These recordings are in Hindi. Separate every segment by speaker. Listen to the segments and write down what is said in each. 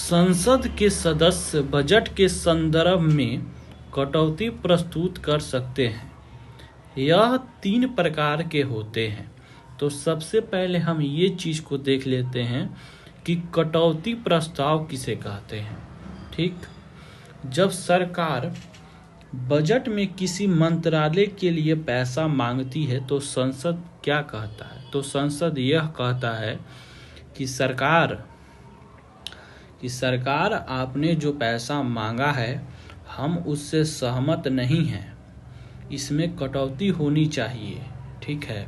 Speaker 1: संसद के सदस्य बजट के संदर्भ में कटौती प्रस्तुत कर सकते हैं। यह 3 प्रकार के होते हैं। तो सबसे पहले हम ये चीज़ को देख लेते हैं कि कटौती प्रस्ताव किसे कहते हैं। ठीक, जब सरकार बजट में किसी मंत्रालय के लिए पैसा मांगती है तो संसद क्या कहता है? तो संसद यह कहता है कि सरकार आपने जो पैसा मांगा है हम उससे सहमत नहीं हैं, इसमें कटौती होनी चाहिए। ठीक है,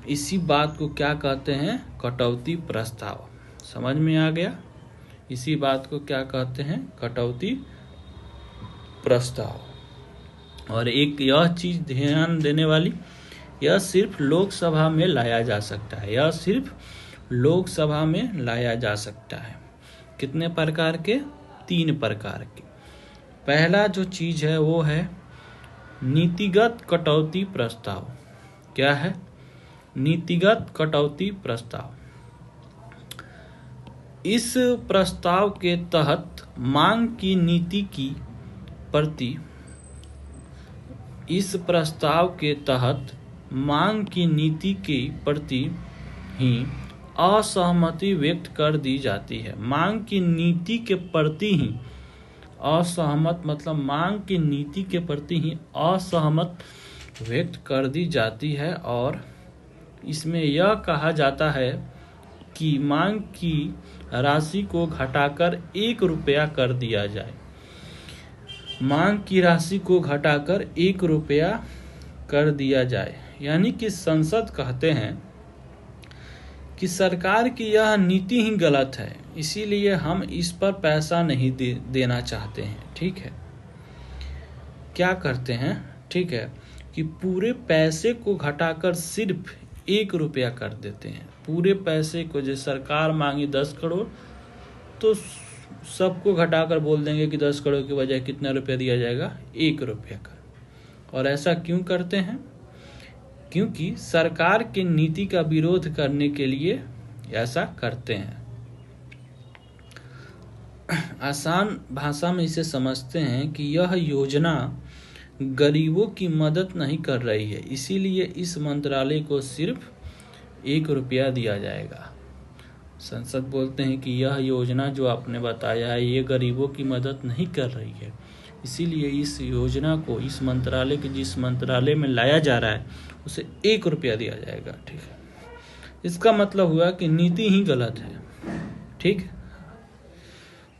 Speaker 1: इसी बात को क्या कहते हैं? कटौती प्रस्ताव। समझ में आ गया? इसी बात को क्या कहते हैं? कटौती प्रस्ताव। और एक यह चीज ध्यान देने वाली, यह सिर्फ लोकसभा में लाया जा सकता है। यह सिर्फ लोकसभा में लाया जा सकता है। कितने प्रकार के? 3 प्रकार के। पहला जो चीज है वो है नीतिगत कटौती प्रस्ताव। क्या है? नीतिगत कटौती प्रस्ताव। इस प्रस्ताव के तहत मांग की नीति की प्रति ही असहमति व्यक्त कर दी जाती है। मांग की नीति के प्रति ही असहमत, मतलब मांग की नीति के प्रति ही असहमत व्यक्त कर दी जाती है। और इसमें यह कहा जाता है कि मांग की राशि को घटाकर 1 रुपया कर दिया जाए। मांग की राशि को घटाकर 1 रुपया कर दिया जाए। यानी कि संसद कहते हैं कि सरकार की यह नीति ही गलत है, इसीलिए हम इस पर पैसा नहीं देना चाहते हैं। ठीक है, क्या करते हैं? ठीक है, कि पूरे पैसे को घटाकर सिर्फ 1 रुपया कर देते हैं। पूरे पैसे को, जो सरकार मांगी 10 करोड़, तो सबको घटाकर बोल देंगे कि 10 करोड़ के बजाय कितना रुपया दिया जाएगा? 1 रुपया का। और ऐसा क्यों करते हैं? क्योंकि सरकार की नीति का विरोध करने के लिए ऐसा करते हैं। आसान भाषा में इसे समझते हैं कि यह योजना गरीबों की मदद नहीं कर रही है, इसीलिए इस मंत्रालय को सिर्फ 1 रुपया दिया जाएगा। संसद बोलते हैं कि यह योजना जो आपने बताया है ये गरीबों की मदद नहीं कर रही है, इसीलिए इस योजना को, इस मंत्रालय के जिस मंत्रालय में लाया जा रहा है उसे 1 रुपया दिया जाएगा। ठीक है, इसका मतलब हुआ कि नीति ही गलत है। ठीक,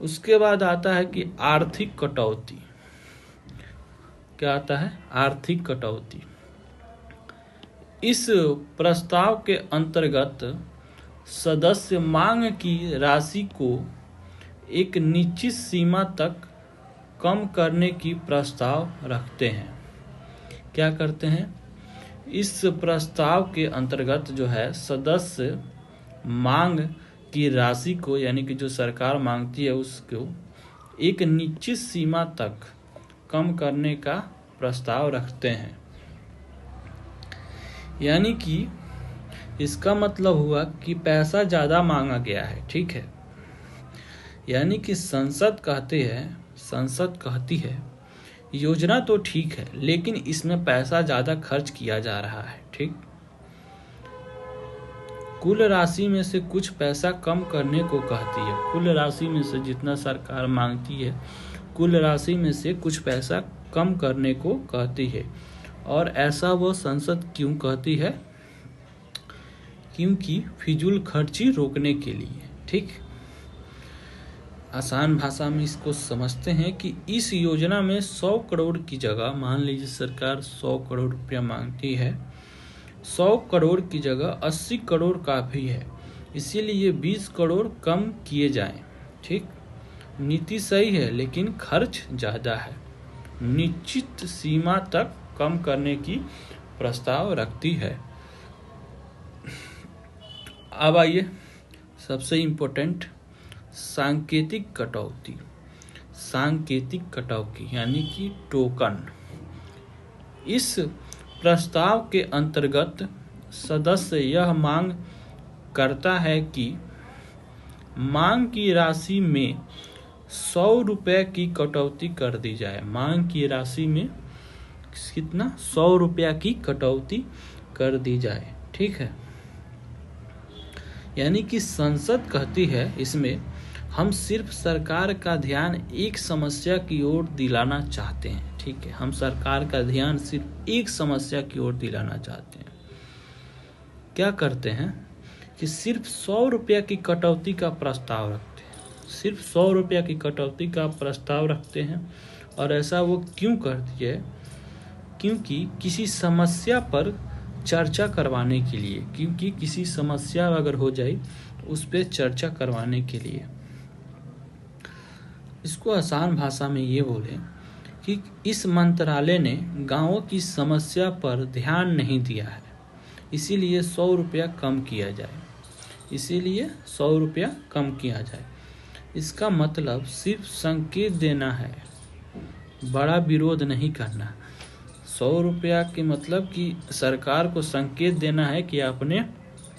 Speaker 1: उसके बाद आता है कि आर्थिक कटौती। क्या आता है? आर्थिक कटौती। इस प्रस्ताव के अंतर्गत सदस्य मांग की राशि को एक निश्चित सीमा तक कम करने की प्रस्ताव रखते हैं। क्या करते हैं? इस प्रस्ताव के अंतर्गत जो है सदस्य मांग की राशि को, यानी कि जो सरकार मांगती है उसको एक निश्चित सीमा तक कम करने का प्रस्ताव रखते हैं। यानी कि इसका मतलब हुआ कि पैसा ज़्यादा मांगा गया है। ठीक है, यानी कि संसद कहती है योजना तो ठीक है लेकिन इसमें पैसा ज़्यादा खर्च किया जा रहा है। ठीक, कुल राशि में से कुछ पैसा कम करने को कहती है। कुल राशि में से जितना सरकार मांगती है, कुल राशि में से कुछ पैसा कम करने को कहती है। और ऐसा वो संसद क्यों कहती है? क्योंकि फिजूल खर्ची रोकने के लिए। ठीक, आसान भाषा में इसको समझते हैं कि इस योजना में 100 करोड़ की जगह, मान लीजिए सरकार 100 करोड़ रुपया मांगती है, 100 करोड़ की जगह 80 करोड़ काफ़ी है, इसीलिए 20 करोड़ कम किए जाएं। ठीक, नीति सही है लेकिन खर्च ज़्यादा है। निश्चित सीमा तक कम करने की प्रस्ताव रखती है। अब आइए सबसे इम्पोर्टेंट, सांकेतिक कटौती। सांकेतिक कटौती यानी कि टोकन। इस प्रस्ताव के अंतर्गत सदस्य यह मांग करता है कि मांग की राशि में 100 रुपये की कटौती कर दी जाए। मांग की राशि में कितना? 100 रुपया की कटौती कर दी जाए। ठीक है, यानी कि संसद कहती है इसमें हम सिर्फ सरकार का ध्यान एक समस्या की ओर दिलाना चाहते हैं। ठीक है, हम सरकार का ध्यान सिर्फ एक समस्या की ओर दिलाना चाहते हैं। क्या करते हैं कि सिर्फ 100 रुपया की कटौती का प्रस्ताव रखते हैं। सिर्फ 100 रुपया की कटौती का प्रस्ताव रखते हैं। और ऐसा वो क्यों करती है? क्योंकि किसी समस्या पर चर्चा करवाने के लिए, क्योंकि किसी समस्या अगर हो जाए तो उस पर चर्चा करवाने के लिए। इसको आसान भाषा में ये बोलें कि इस मंत्रालय ने गांवों की समस्या पर ध्यान नहीं दिया है, इसीलिए 100 रुपया कम किया जाए। इसीलिए 100 रुपया कम किया जाए। इसका मतलब सिर्फ संकेत देना है, बड़ा विरोध नहीं करना। 100 रुपया के मतलब कि सरकार को संकेत देना है कि आपने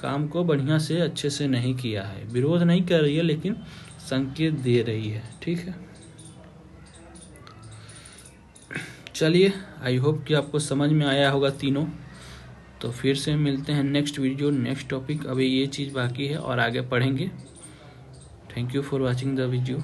Speaker 1: काम को बढ़िया से अच्छे से नहीं किया है। विरोध नहीं कर रही है, लेकिन संकेत दे रही है। ठीक है, चलिए, आई होप कि आपको समझ में आया होगा तीनों। तो फिर से मिलते हैं नेक्स्ट वीडियो, नेक्स्ट टॉपिक। अभी ये चीज़ बाकी है और आगे पढ़ेंगे। Thank you for watching the video.